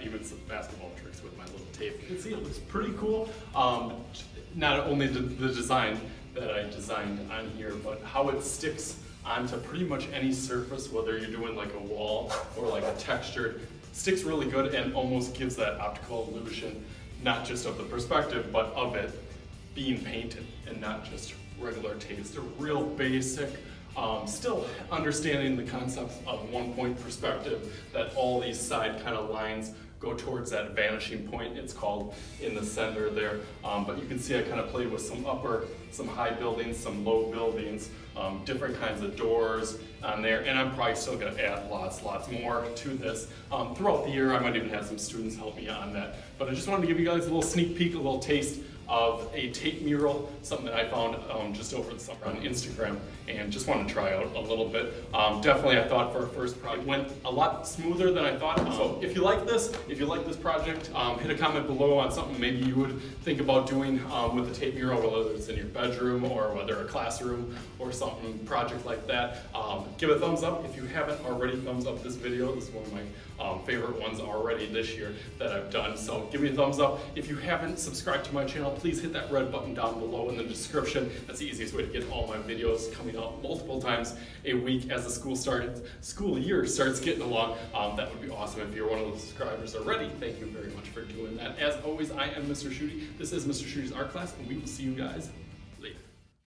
even some basketball tricks with my little tape. You can see it looks pretty cool. Not only the design that I designed on here, but how it sticks onto pretty much any surface, whether you're doing like a wall or like a textured, sticks really good and almost gives that optical illusion, not just of the perspective, but of it being painted and not just regular tape. It's a real basic, still understanding the concepts of 1 point perspective, that all these side kind of lines go towards that vanishing point, it's called, in the center there. But you can see I kind of played with some high buildings, some low buildings, different kinds of doors on there, and I'm probably still gonna add lots more to this. Throughout the year, I might even have some students help me on that. But I just wanted to give you guys a little sneak peek, a little taste of a tape mural, something that I found just over the summer on Instagram, and just wanted to try out a little bit. Definitely, I thought for a first project went a lot smoother than I thought. So if you like this project, hit a comment below on something maybe you would think about doing with the tape mural, whether it's in your bedroom or whether a classroom or something, project like that. Give it a thumbs up if you haven't already. Thumbs up this video. This is one of my favorite ones already this year that I've done. So give me a thumbs up. If you haven't subscribed to my channel, please hit that red button down below in the description. That's the easiest way to get all my videos coming out multiple times a week as the school year starts getting along. That would be awesome if you're one of the subscribers already. Thank you very much for doing that. As always, I am Mr. Schuette. This is Mr. Schuette's art class, and we will see you guys